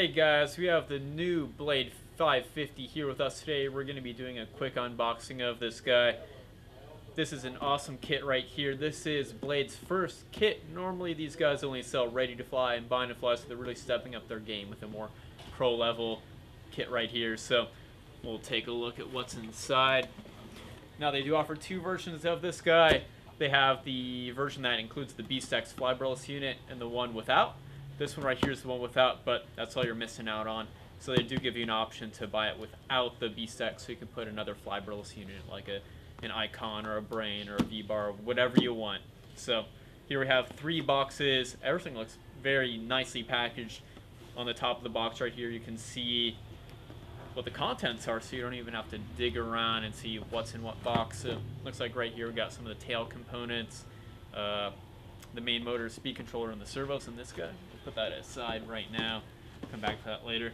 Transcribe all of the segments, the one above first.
Hey guys, we have the new Blade 550 here with us today. We're going to be doing a quick unboxing of this guy. This is an awesome kit right here. This is Blade's first kit. Normally these guys only sell ready to fly and bind to fly, so they're really stepping up their game with a more pro level kit right here. So we'll take a look at what's inside. Now they do offer two versions of this guy. They have the version that includes the Beast Fly Umbrellas unit and the one without. This one right here is the one without, but that's all you're missing out on. So they do give you an option to buy it without the Beast X, so you can put another Fly Umbrellas unit, like an Icon or a Brain or a V-Bar, whatever you want. So here we have 3 boxes. Everything looks very nicely packaged. On the top of the box right here, you can see what the contents are, so you don't even have to dig around and see what's in what box. So looks like right here we got some of the tail components, the main motor, speed controller, and the servos in this guy. We'll put that aside right now. Come back to that later.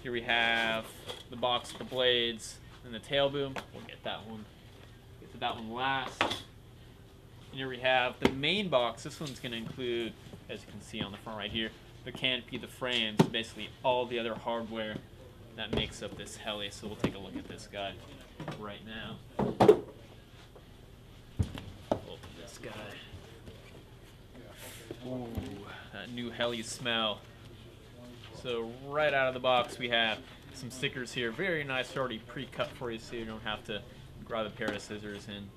Here we have the box with the blades and the tail boom. We'll get that one. Get to that one last. And here we have the main box. This one's going to include, as you can see on the front right here, the canopy, the frames, basically all the other hardware that makes up this heli. So we'll take a look at this guy right now. Open this guy. Ooh, that new heli smell. So right out of the box we have some stickers here. Very nice, already pre-cut for you, so you don't have to grab a pair of scissors and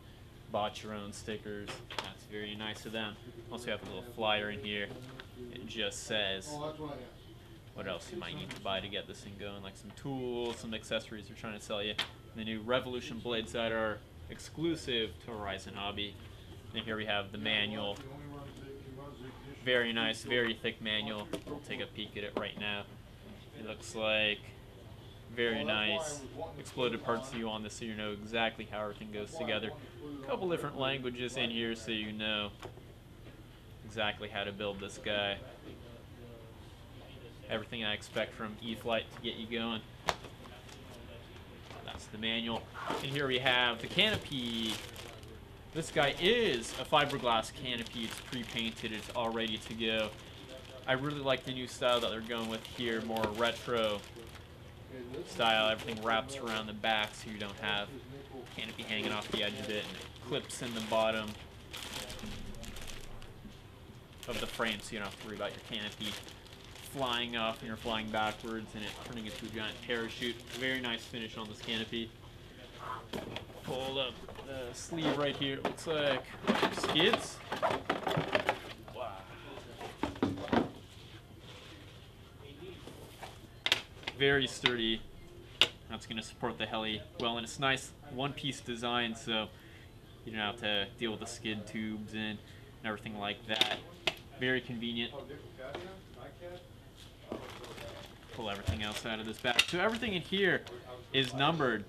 botch your own stickers. That's very nice of them. Also have a little flyer in here. It just says what else you might need to buy to get this thing going, like some tools, some accessories they're trying to sell you. The new Revolution blades that are exclusive to Horizon Hobby. And here we have the manual. Very nice, very thick manual. We'll take a peek at it right now. It looks like very nice exploded parts view on this, so you know exactly how everything goes together. A couple different languages in here, so you know exactly how to build this guy. Everything I expect from E-Flight to get you going. That's the manual. And here we have the canopy. This guy is a fiberglass canopy. It's pre-painted. It's all ready to go. I really like the new style that they're going with here, more retro style. Everything wraps around the back, so you don't have canopy hanging off the edge of it, and it clips in the bottom of the frame, so you don't have to worry about your canopy flying off and you're flying backwards and it turning into a giant parachute. Very nice finish on this canopy. Pull up the sleeve right here. It looks like skids. Wow. Very sturdy. That's going to support the heli well, and it's nice one-piece design, so you don't have to deal with the skid tubes and everything like that. Very convenient. Pull everything else out of this bag. So everything in here is numbered.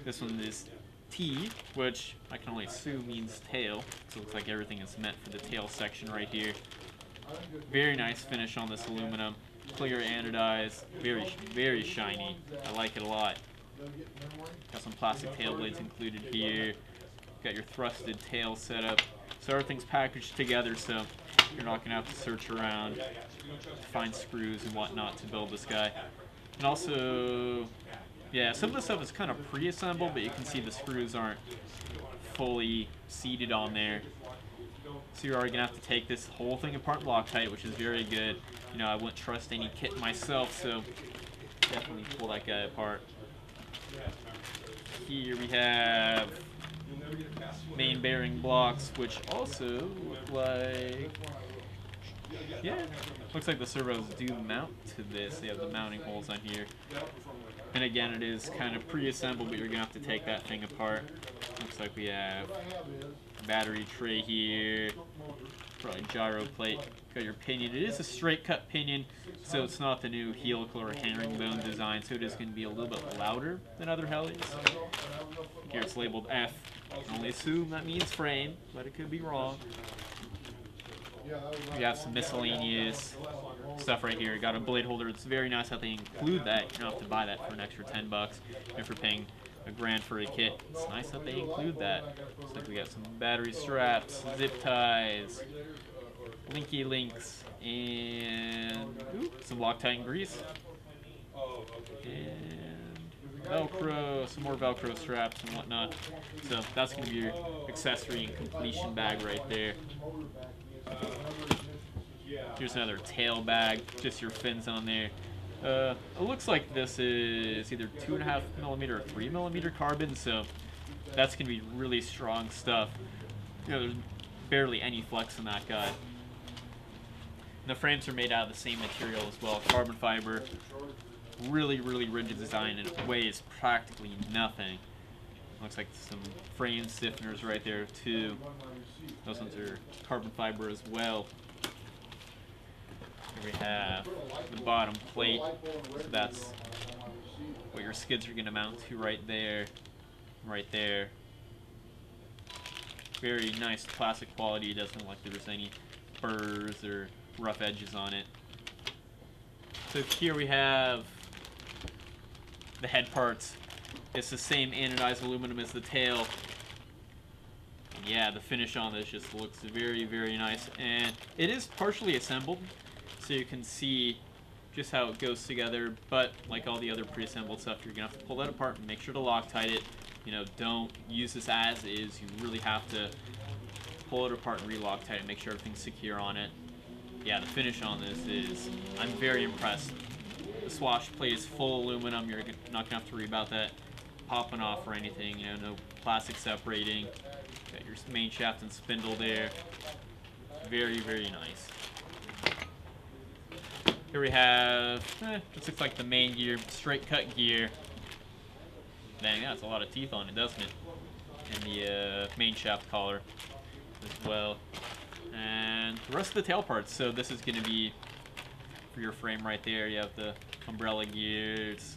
This one is T, which I can only assume means tail. So it looks like everything is meant for the tail section right here. Very nice finish on this aluminum. Clear anodized. Very, very shiny. I like it a lot. Got some plastic tail blades included here. Got your thrusted tail setup. So everything's packaged together, so you're not going to have to search around, find screws and whatnot to build this guy. And also, yeah, some of the stuff is kind of pre-assembled, but you can see the screws aren't fully seated on there. So you're already going to have to take this whole thing apart Loctite, which is very good. You know, I wouldn't trust any kit myself, so definitely pull that guy apart. Here we have main bearing blocks, which also look like, yeah, looks like the servos do mount to this. They have the mounting holes on here. And again, it is kind of pre-assembled, but you're going to have to take that thing apart. Looks like we have a battery tray here, probably gyro plate. Got your pinion. It is a straight cut pinion, so it's not the new helical or herringbone design, so it is going to be a little bit louder than other helis. Here it's labeled F. I can only assume that means frame, but it could be wrong. We have some miscellaneous stuff right here. Got a blade holder. It's very nice that they include that. You don't have to buy that for an extra $10 if you're paying $1,000 for a kit. It's nice that they include that. Looks like we got some battery straps, zip ties, linky links, and some Loctite and grease. And Velcro, some more Velcro straps and whatnot. So that's going to be your accessory and completion bag right there. Here's another tail bag, just your fins on there. It looks like this is either 2.5mm or 3mm carbon, so that's going to be really strong stuff. You know, there's barely any flex in that guy. And the frames are made out of the same material as well, carbon fiber. Really, really rigid design, and it weighs practically nothing. Looks like some frame stiffeners right there too. Those ones are carbon fiber as well. Here we have the bottom plate. So that's what your skids are going to mount to right there. Right there. Very nice plastic quality. It doesn't look like there's any burrs or rough edges on it. So here we have the head parts. It's the same anodized aluminum as the tail. And yeah, the finish on this just looks very, very nice. And it is partially assembled, so you can see just how it goes together. But like all the other pre-assembled stuff, you're gonna have to pull that apart and make sure to Loctite it. You know, don't use this as is. You really have to pull it apart and re-Loctite it, make sure everything's secure on it. Yeah, the finish on this is, I'm very impressed. The swash plate is full aluminum. You're not gonna have to worry about that popping off or anything. You know, no plastic separating. Got your main shaft and spindle there. Very, very nice. Here we have, this looks like the main gear, straight cut gear. Dang, that's a lot of teeth on it, doesn't it? And the main shaft collar as well. And the rest of the tail parts. So this is going to be for your frame right there. You have the umbrella gears,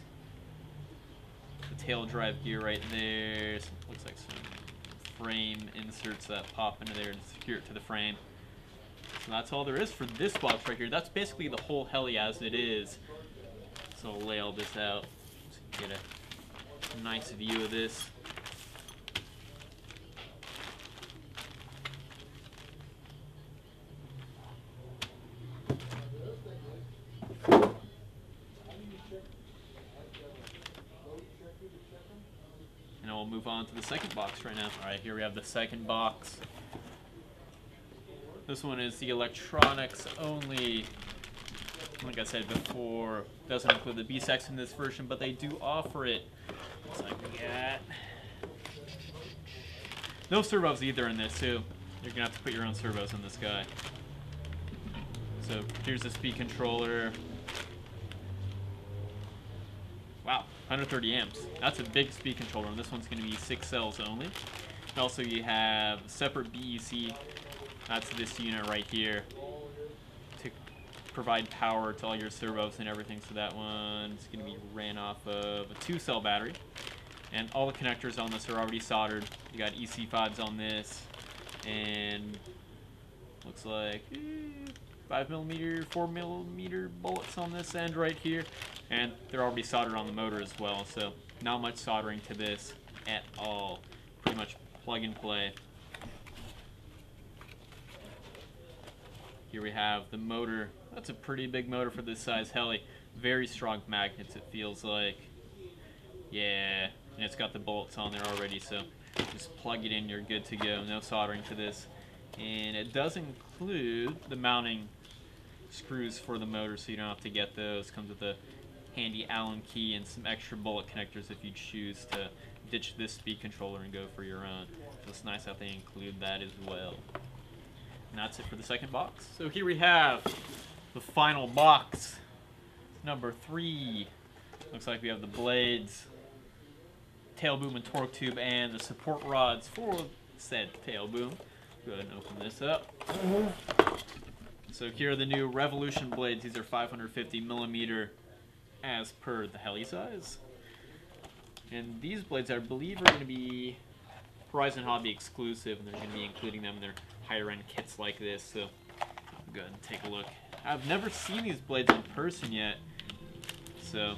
the tail drive gear right there. So looks like some frame inserts that pop into there and secure it to the frame. So that's all there is for this box right here. That's basically the whole heli as it is. So I'll lay all this out so you can get a nice view of this. And we'll move on to the second box right now. Alright, here we have the second box. This one is the electronics only. Like I said before, doesn't include the B-Sex in this version, but they do offer it. Looks like we got no servos either in this too. You're gonna have to put your own servos in this guy. So here's the speed controller. Wow, 130 amps. That's a big speed controller, and this one's gonna be 6 cells only. And also you have separate BEC. That's this unit right here to provide power to all your servos and everything. So that one's going to be ran off of a 2-cell battery. And all the connectors on this are already soldered. You got EC5s on this. And looks like 5mm, 4mm bullets on this end right here. And they're already soldered on the motor as well. So not much soldering to this at all. Pretty much plug and play. Here we have the motor. That's a pretty big motor for this size heli. Very strong magnets, it feels like. Yeah, and it's got the bolts on there already, so just plug it in, you're good to go. No soldering to this. And it does include the mounting screws for the motor, so you don't have to get those. Comes with a handy Allen key and some extra bullet connectors if you choose to ditch this speed controller and go for your own. So it's nice that they include that as well. And that's it for the second box. So here we have the final box, number 3. Looks like we have the blades, tail boom and torque tube, and the support rods for said tail boom. Go ahead and open this up. So here are the new Revolution blades. These are 550mm as per the heli size. And these blades, I believe, are going to be Horizon Hobby exclusive, and they're going to be including them in their higher end kits like this. So I'll go ahead and take a look. I've never seen these blades in person yet, so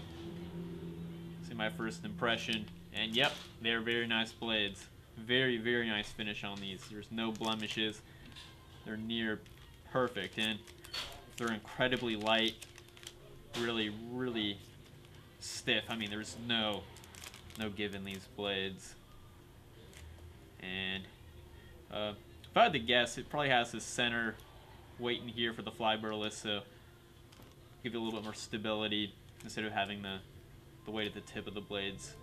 this is my first impression. And yep, they're very nice blades. Very, very nice finish on these. There's no blemishes. They're near perfect, and they're incredibly light, really stiff. I mean, there's no give in these blades. And if I had to guess, it probably has this center weight in here for the fly burless, so give you a little bit more stability instead of having the weight at the tip of the blades.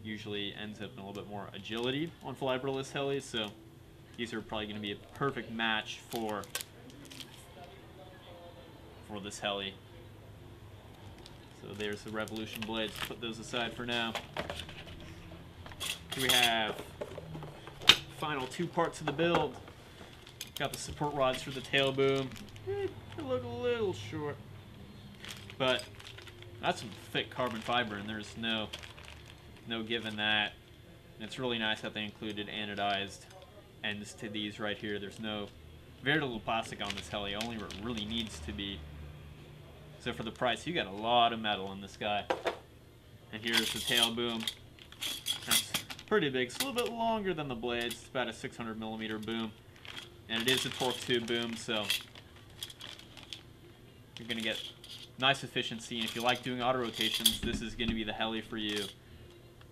Usually ends up in a little bit more agility on fly burless helis, so these are probably going to be a perfect match for this heli. So there's the Revolution blades. Put those aside for now. Here we have final two parts of the build. Got the support rods for the tail boom. They look a little short, but that's some thick carbon fiber, and there's no giving that. And it's really nice that they included anodized ends to these right here. There's very little plastic on this heli, only where it really needs to be. So for the price, you got a lot of metal in this guy. And here's the tail boom. That's pretty big. It's a little bit longer than the blades. It's about a 600mm boom. And it is a torque tube boom, so you're going to get nice efficiency. And if you like doing auto rotations, this is going to be the heli for you.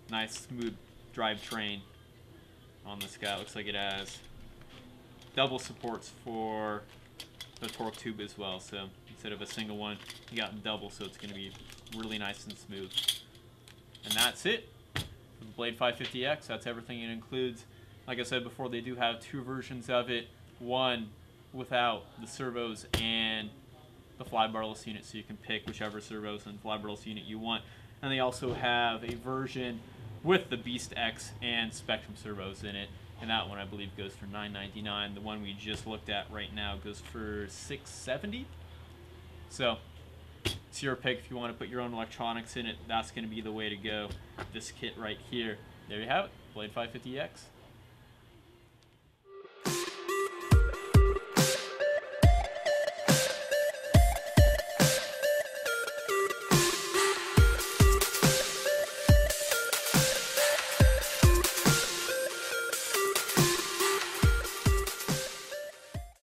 Nice, smooth drivetrain on this guy. Looks like it has double supports for the torque tube as well, so instead of a single one, you got double, so it's going to be really nice and smooth. And that's it for the Blade 550X. That's everything it includes. Like I said before, they do have two versions of it, one without the servos and the fly barless unit, so you can pick whichever servos and fly barless unit you want. And they also have a version with the Beast X and Spectrum servos in it. And that one, I believe, goes for $9.99. The one we just looked at right now goes for $6.70. So it's your pick. If you want to put your own electronics in it, that's going to be the way to go. This kit right here. There you have it, Blade 550X.